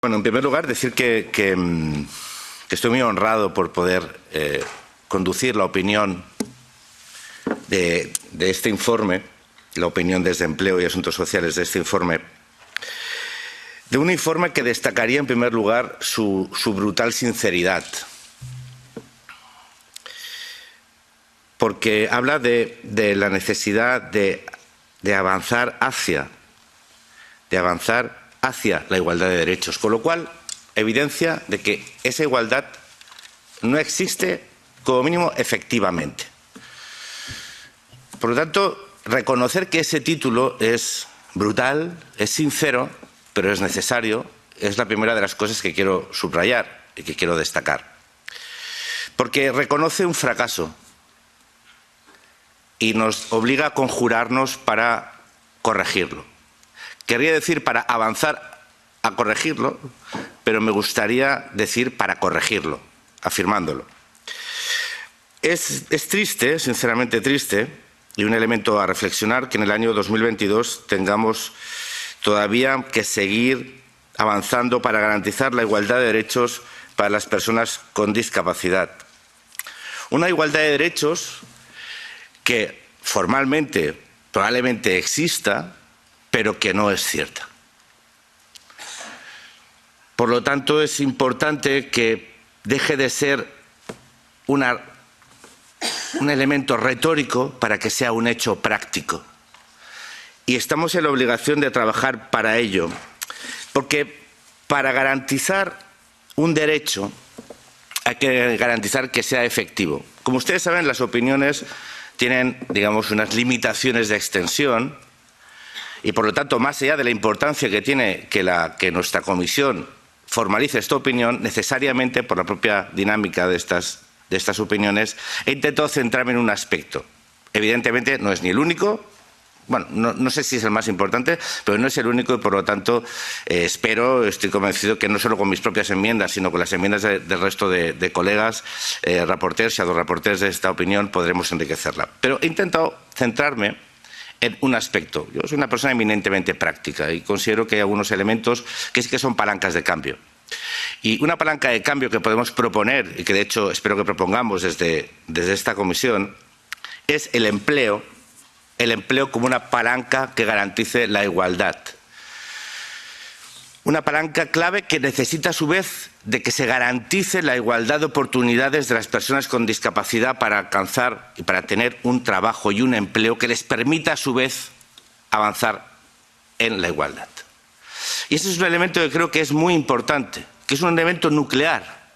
Bueno, en primer lugar, decir que estoy muy honrado por poder conducir la opinión de este informe, la opinión desde Empleo y Asuntos Sociales de este informe, de un informe que destacaría en primer lugar su brutal sinceridad, porque habla de la necesidad de avanzar hacia la igualdad de derechos, con lo cual evidencia de que esa igualdad no existe, como mínimo, efectivamente. Por lo tanto, reconocer que ese título es brutal, es sincero, pero es necesario, es la primera de las cosas que quiero subrayar y que quiero destacar. Porque reconoce un fracaso y nos obliga a conjurarnos para corregirlo. Querría decir para avanzar a corregirlo, pero me gustaría decir para corregirlo, afirmándolo. Es triste, sinceramente triste, y un elemento a reflexionar, que en el año 2022 tengamos todavía que seguir avanzando para garantizar la igualdad de derechos para las personas con discapacidad. Una igualdad de derechos que formalmente probablemente exista, pero que no es cierta. Por lo tanto, es importante que deje de ser un elemento retórico para que sea un hecho práctico. Y estamos en la obligación de trabajar para ello, porque para garantizar un derecho hay que garantizar que sea efectivo. Como ustedes saben, las opiniones tienen, digamos, unas limitaciones de extensión y, por lo tanto, más allá de la importancia que tiene que nuestra comisión formalice esta opinión, necesariamente, por la propia dinámica de estas opiniones, he intentado centrarme en un aspecto. Evidentemente, no es ni el único, bueno, no sé si es el más importante, pero no es el único y, por lo tanto, estoy convencido que no solo con mis propias enmiendas, sino con las enmiendas del resto de colegas, rapporteurs, shadow rapporteurs de esta opinión, podremos enriquecerla. Pero he intentado centrarme en un aspecto. Yo soy una persona eminentemente práctica y considero que hay algunos elementos que sí que son palancas de cambio. Y una palanca de cambio que podemos proponer, y que de hecho espero que propongamos desde esta comisión, es el empleo como una palanca que garantice la igualdad. Una palanca clave que necesita a su vez de que se garantice la igualdad de oportunidades de las personas con discapacidad para alcanzar y para tener un trabajo y un empleo que les permita a su vez avanzar en la igualdad. Y ese es un elemento que creo que es muy importante, que es un elemento nuclear,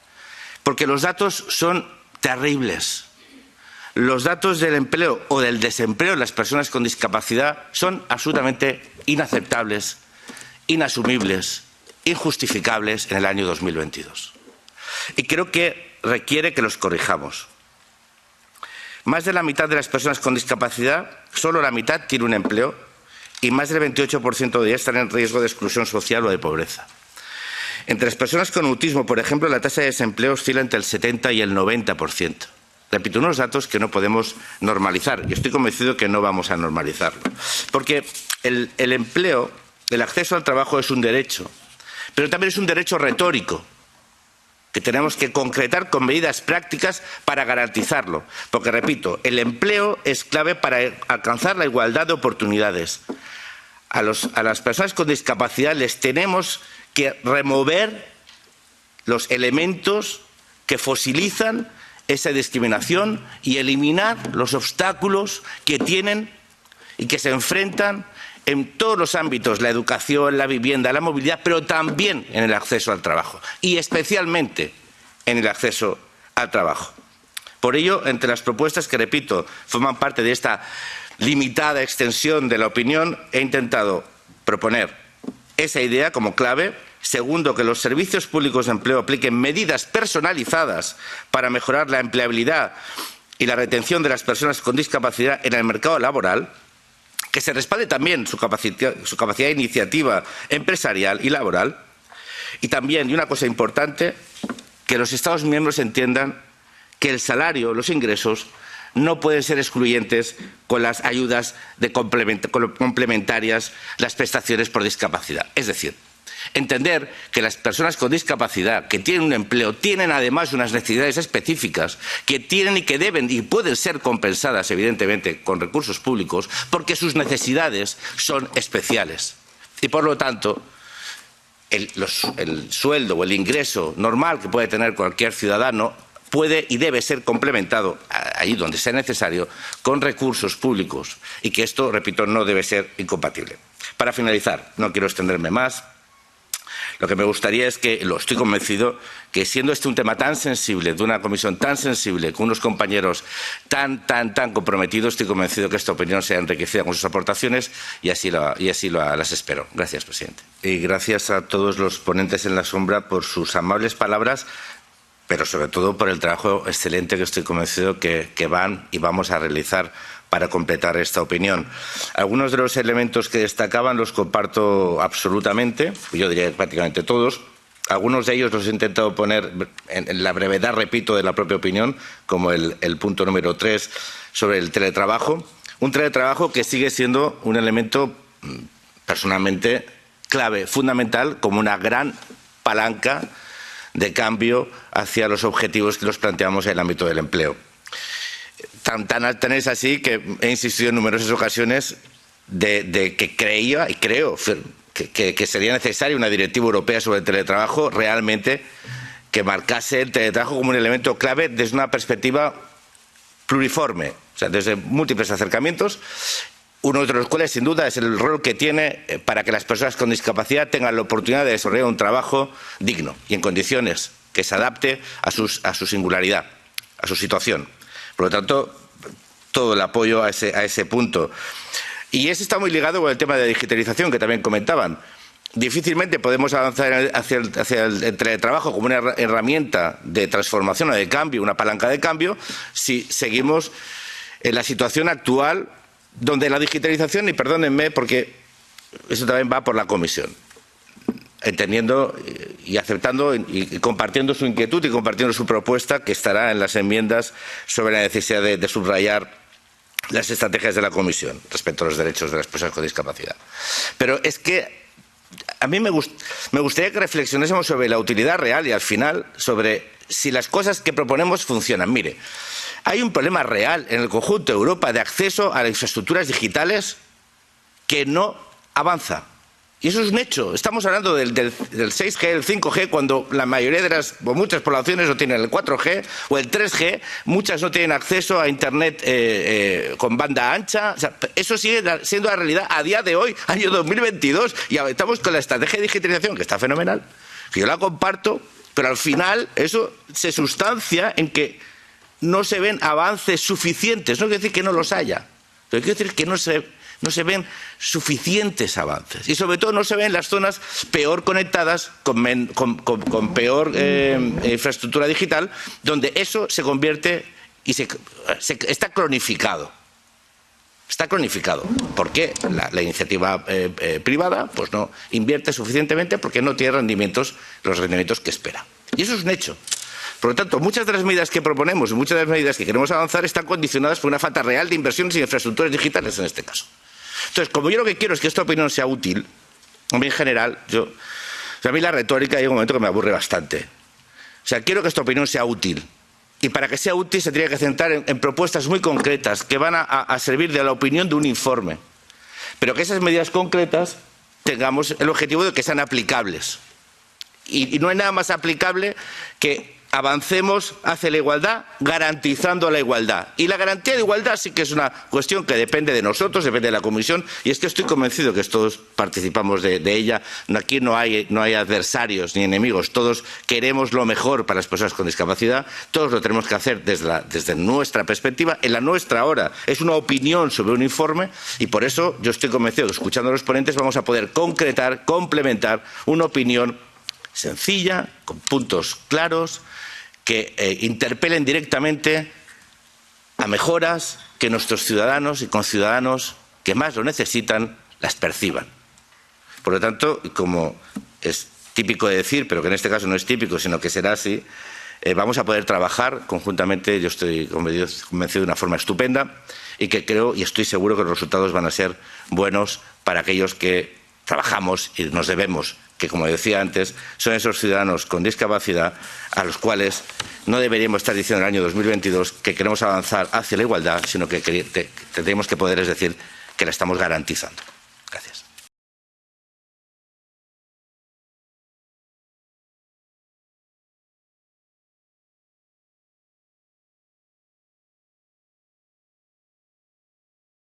porque los datos son terribles. Los datos del empleo o del desempleo de las personas con discapacidad son absolutamente inaceptables, inasumibles, injustificables en el año 2022. Y creo que requiere que los corrijamos. Más de la mitad de las personas con discapacidad, solo la mitad tiene un empleo y más del 28% de ellas están en riesgo de exclusión social o de pobreza. Entre las personas con autismo, por ejemplo, la tasa de desempleo oscila entre el 70 y el 90%. Repito, unos datos que no podemos normalizar y estoy convencido que no vamos a normalizarlo. Porque el empleo, el acceso al trabajo es un derecho, pero también es un derecho retórico que tenemos que concretar con medidas prácticas para garantizarlo. Porque, repito, el empleo es clave para alcanzar la igualdad de oportunidades. A las personas con discapacidad les tenemos que remover los elementos que fosilizan esa discriminación y eliminar los obstáculos que tienen y que se enfrentan en todos los ámbitos, la educación, la vivienda, la movilidad, pero también en el acceso al trabajo y especialmente en el acceso al trabajo. Por ello, entre las propuestas que, repito, forman parte de esta limitada extensión de la opinión, he intentado proponer esa idea como clave. Segundo, que los servicios públicos de empleo apliquen medidas personalizadas para mejorar la empleabilidad y la retención de las personas con discapacidad en el mercado laboral, que se respalde también su capacidad de iniciativa empresarial y laboral, y también, y una cosa importante, que los Estados miembros entiendan que el salario, los ingresos, no pueden ser excluyentes con las ayudas complementarias, las prestaciones por discapacidad. Es decir, Entender que las personas con discapacidad que tienen un empleo tienen además unas necesidades específicas que tienen y que deben y pueden ser compensadas, evidentemente, con recursos públicos, porque sus necesidades son especiales. Y, por lo tanto, el sueldo o el ingreso normal que puede tener cualquier ciudadano puede y debe ser complementado, ahí donde sea necesario, con recursos públicos. Y que esto, repito, no debe ser incompatible. Para finalizar, no quiero extenderme más. Lo que me gustaría es que, estoy convencido, que siendo este un tema tan sensible, de una comisión tan sensible, con unos compañeros tan comprometidos, estoy convencido que esta opinión sea enriquecida con sus aportaciones y así las espero. Gracias, presidente. Y gracias a todos los ponentes en la sombra por sus amables palabras, pero sobre todo por el trabajo excelente que estoy convencido que van y vamos a realizar para completar esta opinión. Algunos de los elementos que destacaban los comparto absolutamente, yo diría prácticamente todos. Algunos de ellos los he intentado poner en la brevedad, repito, de la propia opinión, como el punto número 3 sobre el teletrabajo. Un teletrabajo que sigue siendo un elemento personalmente clave, fundamental, como una gran palanca de cambio hacia los objetivos que nos planteamos en el ámbito del empleo. Tan es así que he insistido en numerosas ocasiones de que creía y creo que sería necesaria una directiva europea sobre el teletrabajo realmente que marcase el teletrabajo como un elemento clave desde una perspectiva pluriforme, o sea, desde múltiples acercamientos, uno de los cuales sin duda es el rol que tiene para que las personas con discapacidad tengan la oportunidad de desarrollar un trabajo digno y en condiciones que se adapte a su singularidad, a su situación. Por lo tanto, todo el apoyo a ese punto. Y ese está muy ligado con el tema de digitalización que también comentaban. Difícilmente podemos avanzar hacia el teletrabajo como una herramienta de transformación o de cambio, una palanca de cambio, si seguimos en la situación actual donde la digitalización, y perdónenme porque eso también va por la Comisión, entendiendo y aceptando y compartiendo su inquietud y compartiendo su propuesta, que estará en las enmiendas sobre la necesidad de subrayar las estrategias de la Comisión respecto a los derechos de las personas con discapacidad. Pero es que a mí me gustaría que reflexionásemos sobre la utilidad real y al final sobre si las cosas que proponemos funcionan. Mire, hay un problema real en el conjunto de Europa de acceso a las infraestructuras digitales que no avanza. Y eso es un hecho. Estamos hablando del 6G, el 5G, cuando la mayoría de muchas poblaciones no tienen el 4G o el 3G, muchas no tienen acceso a Internet con banda ancha. O sea, eso sigue siendo la realidad a día de hoy, año 2022, y estamos con la estrategia de digitalización, que está fenomenal, que yo la comparto, pero al final eso se sustancia en que no se ven avances suficientes. No quiere decir que no los haya, pero quiere decir que no se ven suficientes avances. Y sobre todo no se ven las zonas peor conectadas, con peor infraestructura digital, donde eso se convierte y está cronificado. Está cronificado. ¿Por qué? La iniciativa privada pues no invierte suficientemente porque no tiene los rendimientos que espera. Y eso es un hecho. Por lo tanto, muchas de las medidas que proponemos y muchas de las medidas que queremos avanzar están condicionadas por una falta real de inversiones en infraestructuras digitales en este caso. Entonces, como yo lo que quiero es que esta opinión sea útil, a mí en general, a mí la retórica llega un momento que me aburre bastante. O sea, quiero que esta opinión sea útil. Y para que sea útil se tiene que centrar en propuestas muy concretas que van a servir de la opinión de un informe. Pero que esas medidas concretas tengamos el objetivo de que sean aplicables. Y no hay nada más aplicable que avancemos hacia la igualdad garantizando la igualdad. Y la garantía de igualdad sí que es una cuestión que depende de nosotros, depende de la Comisión, y es que estoy convencido que todos participamos de ella. Aquí no hay adversarios ni enemigos, todos queremos lo mejor para las personas con discapacidad, todos lo tenemos que hacer desde nuestra perspectiva, en la nuestra hora. Es una opinión sobre un informe y por eso yo estoy convencido que escuchando a los ponentes vamos a poder concretar, complementar una opinión sencilla, con puntos claros, que interpelen directamente a mejoras que nuestros ciudadanos y conciudadanos que más lo necesitan las perciban. Por lo tanto, como es típico de decir, pero que en este caso no es típico, sino que será así, vamos a poder trabajar conjuntamente, yo estoy convencido de una forma estupenda y que creo y estoy seguro que los resultados van a ser buenos para aquellos que trabajamos y nos debemos que, como decía antes, son esos ciudadanos con discapacidad a los cuales no deberíamos estar diciendo en el año 2022 que queremos avanzar hacia la igualdad, sino que tendríamos que poderles decir que la estamos garantizando.